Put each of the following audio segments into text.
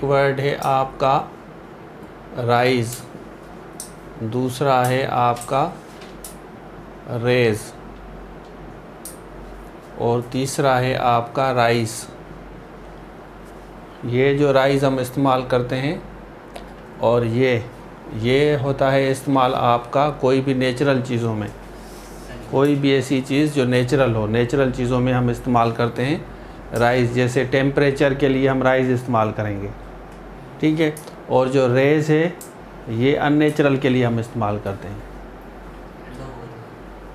एक वर्ड है आपका राइज, दूसरा है आपका रेज और तीसरा है आपका राइस। ये जो राइस हम इस्तेमाल करते हैं और ये होता है इस्तेमाल आपका कोई भी नेचुरल चीज़ों में, कोई भी ऐसी चीज़ जो नेचुरल हो, नेचुरल चीज़ों में हम इस्तेमाल करते हैं राइस। जैसे टेम्परेचर के लिए हम राइस इस्तेमाल करेंगे, ठीक है। और जो रेज है ये अननेचुरल के लिए हम इस्तेमाल करते हैं,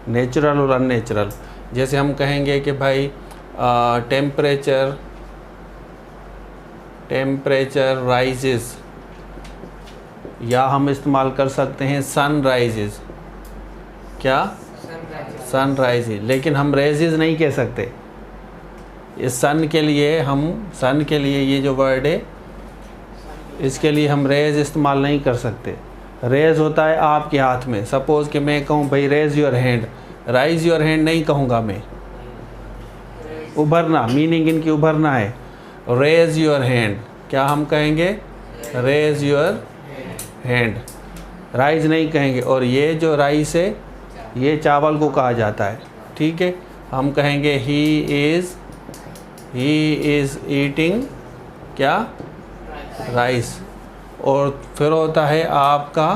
नेचुरल और अननेचुरल। जैसे हम कहेंगे कि भाई टेम्परेचर राइजेस, या हम इस्तेमाल कर सकते हैं सन राइजेस। क्या? Sun rises. लेकिन हम रेजेस नहीं कह सकते। इस सन के लिए ये जो वर्ड है इसके लिए हम रेज इस्तेमाल नहीं कर सकते। रेज होता है आपके हाथ में। सपोज़ कि मैं कहूँ भाई raise your hand, rise your hand नहीं कहूँगा मैं। उभरना, मीनिंग इनकी उभरना है। रेज योर हैंड, क्या हम कहेंगे? रेज योर हैंड, राइज नहीं कहेंगे। और ये जो राइस है ये चावल को कहा जाता है, ठीक है। हम कहेंगे ही इज़ ईटिंग क्या? राइस। और फिर होता है आपका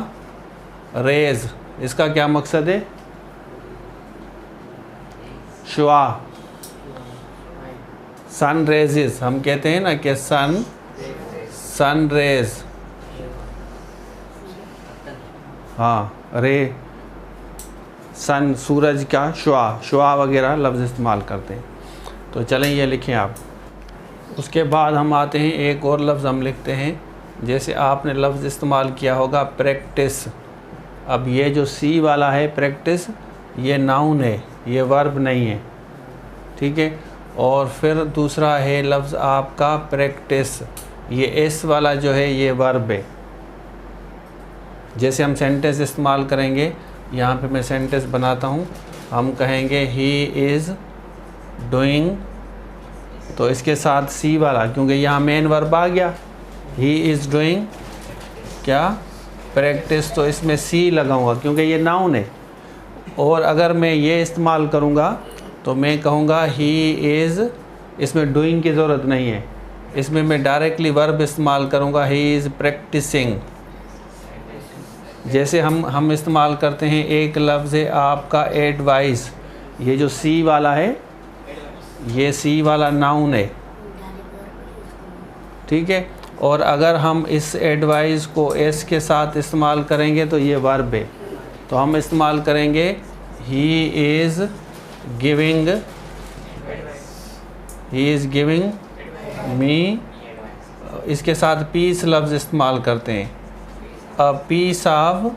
रेज, इसका क्या मकसद है? शुआ, सन रेजेस, हम कहते हैं ना कि सन रेज, हाँ, सन, सूरज का शुआ वगैरह लफ्ज़ इस्तेमाल करते हैं। तो चलें ये लिखें आप। उसके बाद हम आते हैं एक और लफ्ज़ हम लिखते हैं। जैसे आपने लफ्ज़ इस्तेमाल किया होगा प्रैक्टिस। अब ये जो सी वाला है प्रैक्टिस, ये नाउन है, ये वर्ब नहीं है, ठीक है। और फिर दूसरा है लफ्ज़ आपका प्रैक्टिस, ये एस वाला जो है ये वर्ब है। जैसे हम सेंटेंस इस्तेमाल करेंगे, यहाँ पे मैं सेंटेंस बनाता हूँ। हम कहेंगे ही इज़ डूइंग, तो इसके साथ सी वाला, क्योंकि यहाँ मेन वर्ब आ गया, ही इज़ डूइंग क्या? प्रैक्टिस, तो इसमें सी लगाऊंगा क्योंकि ये नाउन है। और अगर मैं ये इस्तेमाल करूँगा तो मैं कहूँगा ही इज़, इसमें डूइंग की ज़रूरत नहीं है, इसमें मैं डायरेक्टली वर्ब इस्तेमाल करूँगा, ही इज़ प्रैक्टिसिंग। जैसे हम इस्तेमाल करते हैं एक लफ्ज़ है आपका एडवाइस, ये जो सी वाला है ये सी वाला नाउन है, ठीक है। और अगर हम इस एडवाइस को एस के साथ इस्तेमाल करेंगे तो ये वर्ब है। तो हम इस्तेमाल करेंगे ही इज़ गिविंग मी, इसके साथ पीस लफ्ज़ इस्तेमाल करते हैं। अब पीस ऑफ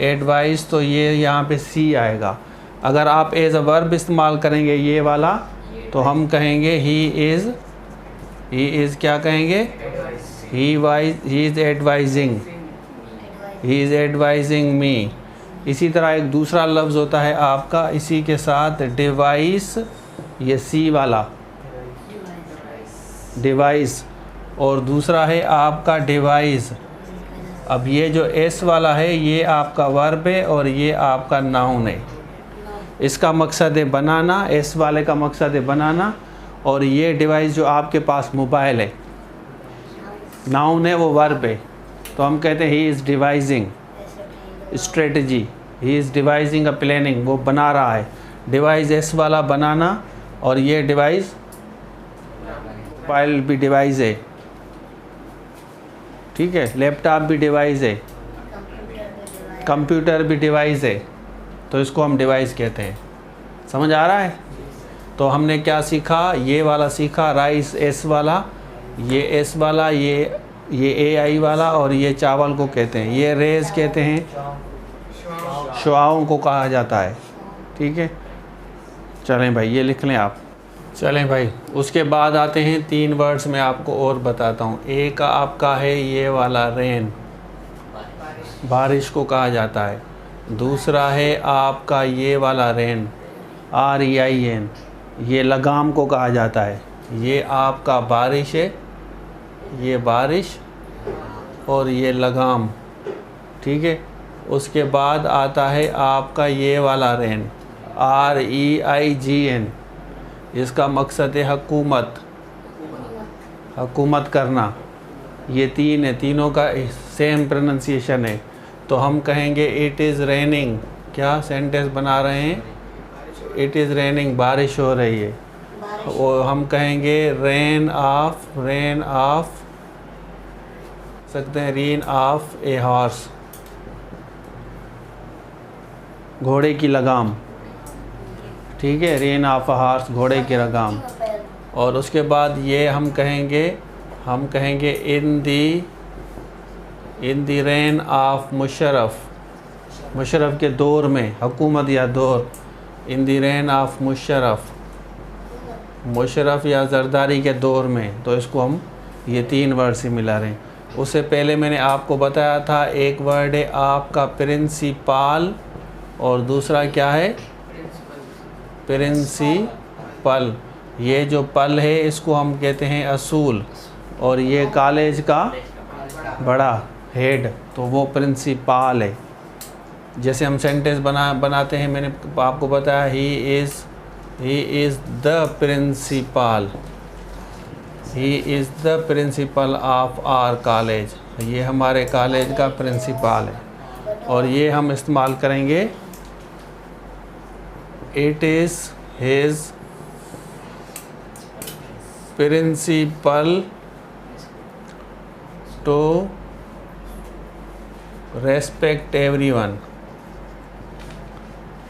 एडवाइस, तो ये यहाँ पे सी आएगा। अगर आप एज अ वर्ब इस्तेमाल करेंगे ये वाला, तो हम कहेंगे ही इज़ क्या कहेंगे? ही इज़ एडवाइजिंग मी। इसी तरह एक दूसरा लफ्ज़ होता है आपका इसी के साथ डिवाइस, ये सी वाला डिवाइस, और दूसरा है आपका डिवाइस। अब ये जो एस वाला है ये आपका वर्ब है और ये आपका नाउन है। इसका मकसद है बनाना, एस वाले का मकसद है बनाना, और ये डिवाइस जो आपके पास मोबाइल है, नाउन है, वो वर्ब है। तो हम कहते हैं he is devising strategy, he is devising a planning, वो बना रहा है। डिवाइस एस वाला बनाना, और ये डिवाइस मोबाइल भी डिवाइस है, ठीक है। लैपटॉप भी डिवाइस है, कंप्यूटर भी डिवाइस है, तो इसको हम डिवाइस कहते हैं। समझ आ रहा है? तो हमने क्या सीखा? ये वाला सीखा, राइस एस वाला, ये एस वाला, ये ए आई वाला, और ये चावल को कहते हैं, ये रेज कहते हैं, शुआओं को कहा जाता है, ठीक है। चलें भाई ये लिख लें आप। चलें भाई, उसके बाद आते हैं 3 वर्ड्स मैं आपको और बताता हूँ। एक आपका है ये वाला रेन, बारिश को कहा जाता है। दूसरा है आपका ये वाला रेन, REIN, ये लगाम को कहा जाता है, ये आपका बारिश है, ये बारिश और ये लगाम, ठीक है। उसके बाद आता है आपका ये वाला रेन, REIGN, इसका मकसद है हुकूमत, हुकूमत करना। ये तीन है, तीनों का सेम प्रोनंसिएशन है। तो हम कहेंगे इट इज़ रेनिंग, क्या सेंटेंस बना रहे हैं, इट इज़ रेनिंग, बारिश हो रही है। और हम कहेंगे रेन ऑफ सकते हैं, रेन ऑफ ए हॉर्स, घोड़े की लगाम, ठीक है, रेन ऑफ अ हॉर्स, घोड़े की लगाम। और उसके बाद ये हम कहेंगे in the reign of Musharraf, Musharraf के दौर में, हुकूमत या दौर, in the reign of Musharraf, Musharraf या जरदारी के दौर में। तो इसको हम ये तीन वर्ड से मिला रहे हैं। उससे पहले मैंने आपको बताया था एक वर्ड है आपका प्रिंसिपल और दूसरा क्या है, प्रिंसिपल। ये जो पल है इसको हम कहते हैं असूल, और ये कॉलेज का बड़ा हेड, तो वो प्रिंसिपल है। जैसे हम सेंटेंस बनाते हैं, मैंने आपको बताया he is the principal, he is the principal of our college, ये हमारे कॉलेज का प्रिंसिपल है। और ये हम इस्तेमाल करेंगे it is his principle to respect everyone,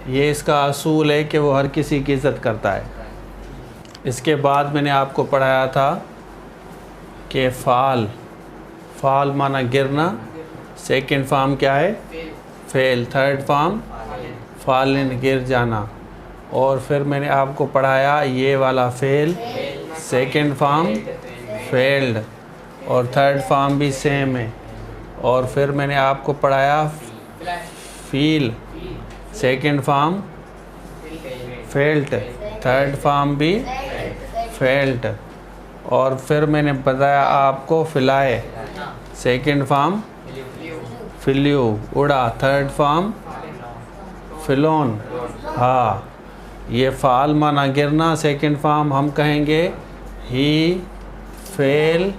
ये इसका असूल है कि वो हर किसी की इज़्ज़त करता है। इसके बाद मैंने आपको पढ़ाया था कि फाल माना गिरना, सेकंड फॉर्म क्या है, फेल, थर्ड फॉर्म फॉलन, गिर जाना। और फिर मैंने आपको पढ़ाया ये वाला फेल, सेकंड फॉर्म फेल्ड, और थर्ड फॉर्म भी सेम है। और फिर मैंने आपको पढ़ाया feel, second form felt, third form भी फेल्ट। और फिर मैंने बताया आपको फिलाए, सेकंड फॉर्म फिल्यू, उड़ा, थर्ड फॉर्म फिलोन। हाँ, ये फाल माना गिरना, सेकंड फॉर्म हम कहेंगे ही फेल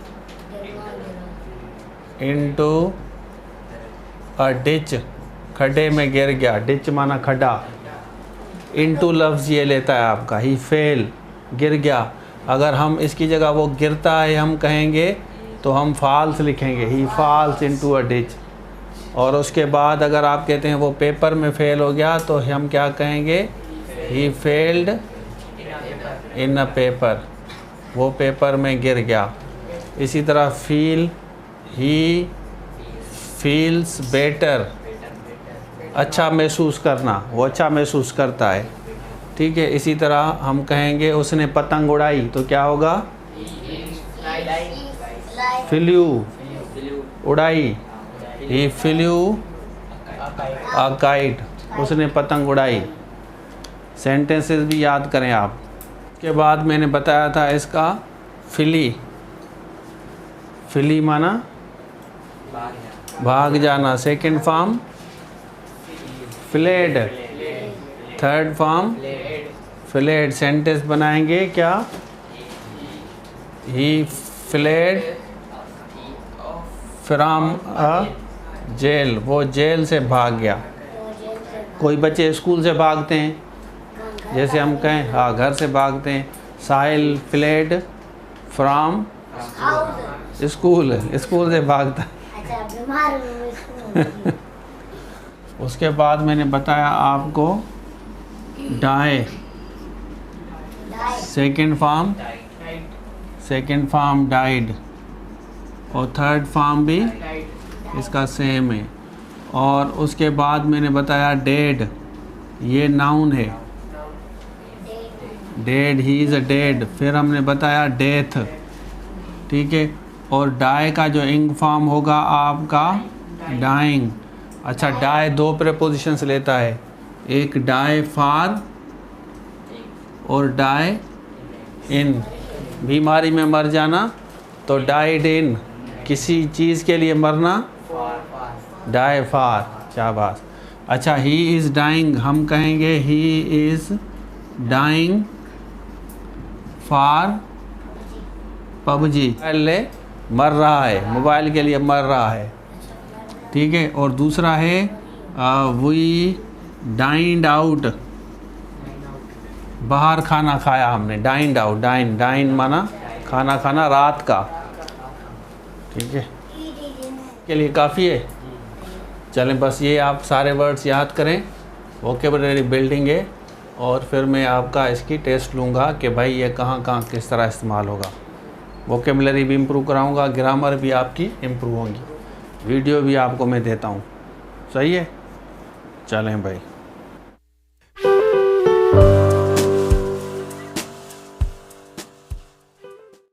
इनटू अ डिच, खड्डे में गिर गया, डिच माना खड्डा, इनटू लफ्ज़ ये लेता है आपका, ही फेल, गिर गया। अगर हम इसकी जगह वो गिरता है हम कहेंगे तो हम फॉल्स लिखेंगे, ही फॉल्स इनटू अ डिच। और उसके बाद अगर आप कहते हैं वो पेपर में फेल हो गया तो हम क्या कहेंगे, he failed in a paper, वो पेपर में गिर गया। इसी तरह फील, ही फील्स बेटर, अच्छा महसूस करना, वो अच्छा महसूस करता है, ठीक है। इसी तरह हम कहेंगे उसने पतंग उड़ाई तो क्या होगा, फ्ल्यू, उड़ाई, ही फ्ल्यू अ काइट, उसने पतंग उड़ाई। सेंटेंसेस भी याद करें आप। के बाद मैंने बताया था इसका फिली, फिली माना भाग जाना, second form fled, third form fled. Sentence बनाएंगे क्या, ही फ्लेड फ्रॉम अ जेल, वो जेल से भाग गया। कोई बच्चे स्कूल से भागते हैं, जैसे हम कहें हाँ घर से भागते हैं, साहिल फ्लेड फ्रॉम स्कूल, स्कूल से भागता। उसके बाद मैंने बताया आपको डाई, सेकंड फॉर्म डाइड, और थर्ड फॉर्म भी इसका सेम है। और उसके बाद मैंने बताया डेड, ये नाउन है, dead, he is a dead. फिर हमने बताया डेथ, ठीक है। और डाई का जो इंग फॉर्म होगा आपका डाइंग। अच्छा, डाई दो प्रेपोजिशंस लेता है, एक डाई फॉर और डाई इन, बीमारी में मर जाना तो डाइड इन, किसी चीज़ के लिए मरना, डाई फॉर, शाबाश। अच्छा, ही इज़ डाइंग, हम कहेंगे he is dying for PUBG, मर रहा है, मोबाइल के लिए मर रहा है, ठीक है। और दूसरा है वी डाइंड आउट, बाहर खाना खाया हमने, डाइंड आउट, डाइन माना खाना खाना रात का, ठीक है। के लिए काफ़ी है। चलें, बस ये आप सारे वर्ड्स याद करें, वोकेबलरी बिल्डिंग है, और फिर मैं आपका इसकी टेस्ट लूँगा कि भाई ये कहाँ कहाँ किस तरह इस्तेमाल होगा। वोकेबलरी भी इम्प्रूव कराऊँगा, ग्रामर भी आपकी इम्प्रूव होंगी, वीडियो भी आपको मैं देता हूँ, सही है। चलें भाई।